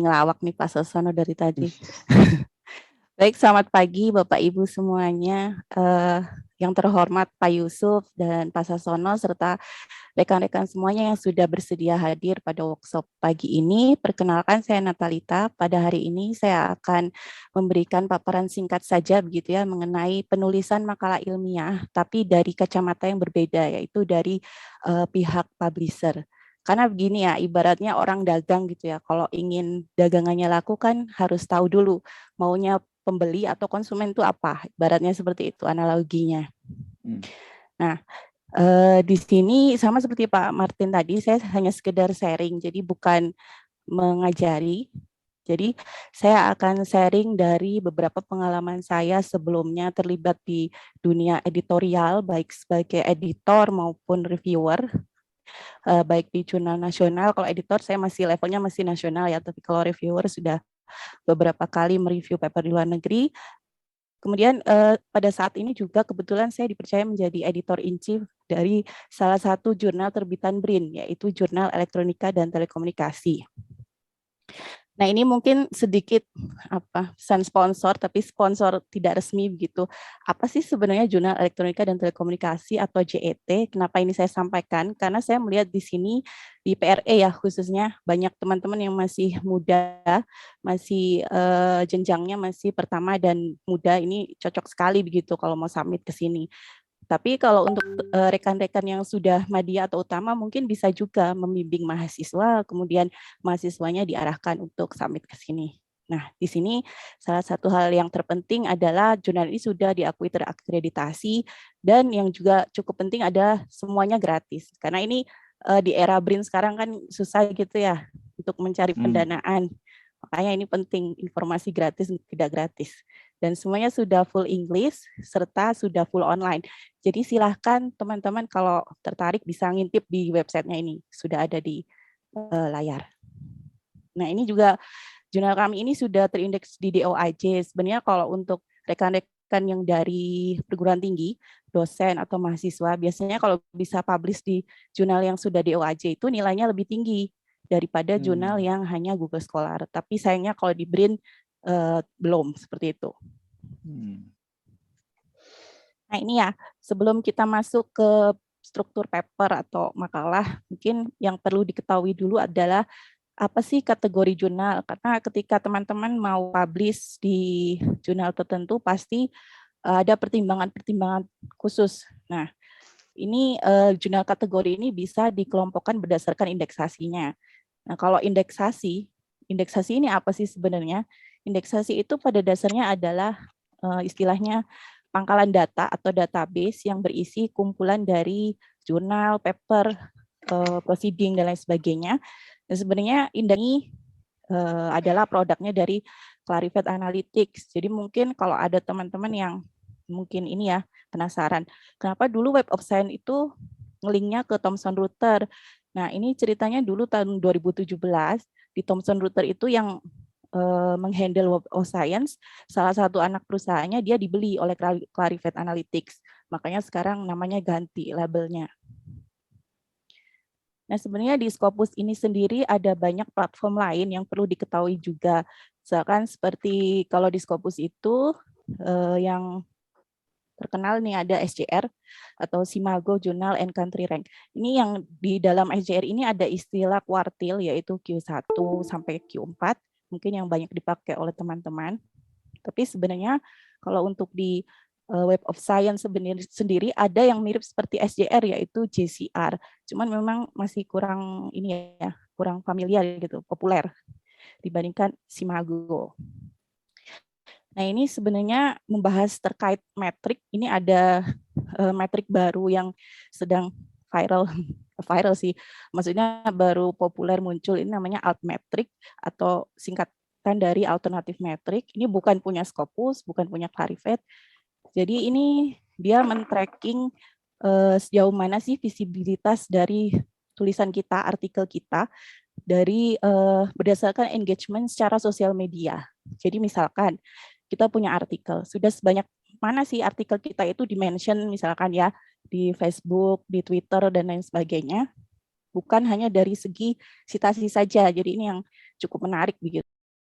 ngelawak nih Pak Sosono dari tadi. Baik, selamat pagi Bapak Ibu semuanya. Yang terhormat Pak Yusuf dan Pak Sasono serta rekan-rekan semuanya yang sudah bersedia hadir pada workshop pagi ini. Perkenalkan, saya Natalita. Pada hari ini saya akan memberikan paparan singkat saja begitu ya mengenai penulisan makalah ilmiah, tapi dari kacamata yang berbeda, yaitu dari pihak publisher. Karena begini ya, ibaratnya orang dagang gitu ya, kalau ingin dagangannya laku kan harus tahu dulu maunya pembeli atau konsumen itu apa, ibaratnya seperti itu analoginya. Nah, di sini sama seperti Pak Martin tadi, saya hanya sekedar sharing, jadi bukan mengajari. Jadi saya akan sharing dari beberapa pengalaman saya sebelumnya terlibat di dunia editorial, baik sebagai editor maupun reviewer, baik di jurnal nasional. Kalau editor saya masih levelnya masih nasional ya, tapi kalau reviewer sudah beberapa kali mereview paper di luar negeri. Kemudian pada saat ini juga kebetulan saya dipercaya menjadi editor in chief dari salah satu jurnal terbitan BRIN, yaitu Jurnal Elektronika dan Telekomunikasi. Nah, ini mungkin sedikit pesan sponsor, tapi sponsor tidak resmi begitu. Apa sih sebenarnya Jurnal Elektronika dan Telekomunikasi atau JET? Kenapa ini saya sampaikan? Karena saya melihat di sini di PRE ya khususnya banyak teman-teman yang masih muda, masih jenjangnya masih pertama dan muda, ini cocok sekali begitu kalau mau submit ke sini. Tapi kalau untuk rekan-rekan yang sudah media atau utama mungkin bisa juga membimbing mahasiswa, kemudian mahasiswanya diarahkan untuk submit ke sini. Nah, di sini salah satu hal yang terpenting adalah jurnal ini sudah diakui terakreditasi, dan yang juga cukup penting adalah semuanya gratis. Karena ini di era BRIN sekarang kan susah gitu ya untuk mencari pendanaan. Makanya ini penting, informasi gratis tidak gratis. Dan semuanya sudah full English serta sudah full online. Jadi silahkan teman-teman kalau tertarik bisa ngintip di websitenya ini, sudah ada di layar. Nah, ini juga jurnal kami ini sudah terindeks di DOAJ. Sebenarnya kalau untuk rekan-rekan yang dari perguruan tinggi, dosen atau mahasiswa, biasanya kalau bisa publish di jurnal yang sudah DOAJ itu nilainya lebih tinggi daripada jurnal yang hanya Google Scholar. Tapi sayangnya kalau di BRIN belum seperti itu. Nah, ini ya, sebelum kita masuk ke struktur paper atau makalah, mungkin yang perlu diketahui dulu adalah apa sih kategori jurnal? Karena ketika teman-teman mau publish di jurnal tertentu, pasti ada pertimbangan-pertimbangan khusus. Nah, ini jurnal kategori ini bisa dikelompokkan berdasarkan indeksasinya. Nah, kalau indeksasi ini apa sih sebenarnya? Indeksasi itu pada dasarnya adalah istilahnya pangkalan data atau database yang berisi kumpulan dari jurnal, paper, proceeding, dan lain sebagainya. Dan sebenarnya ini adalah produknya dari Clarivate Analytics. Jadi mungkin kalau ada teman-teman yang mungkin ini ya penasaran, kenapa dulu Web of Science itu ngelinknya ke Thomson Reuters. Nah, ini ceritanya dulu tahun 2017 di Thomson Reuters itu yang menghandle Web of Science, salah satu anak perusahaannya dia dibeli oleh Clarivate Analytics. Makanya sekarang namanya ganti labelnya. Nah, sebenarnya di Scopus ini sendiri ada banyak platform lain yang perlu diketahui juga. Misalkan seperti kalau di Scopus itu yang terkenal nih ada SJR atau Simago Journal and Country Rank. Ini yang di dalam SJR ini ada istilah kuartil yaitu Q1 sampai Q4, mungkin yang banyak dipakai oleh teman-teman. Tapi sebenarnya kalau untuk di Web of Science sendiri ada yang mirip seperti SJR yaitu JCR. Cuman memang masih kurang ini ya, kurang familiar gitu, populer dibandingkan Simago. Nah, ini sebenarnya membahas terkait metrik. Ini ada metrik baru yang sedang viral sih. Maksudnya baru populer muncul, ini namanya altmetric atau singkatan dari alternative metric. Ini bukan punya Scopus, bukan punya Clarivate. Jadi ini dia men-tracking sejauh mana sih visibilitas dari tulisan kita, artikel kita dari berdasarkan engagement secara sosial media. Jadi misalkan kita punya artikel, sudah sebanyak mana sih artikel kita itu di-mention misalkan ya di Facebook, di Twitter, dan lain sebagainya. Bukan hanya dari segi citasi saja, jadi ini yang cukup menarik begitu.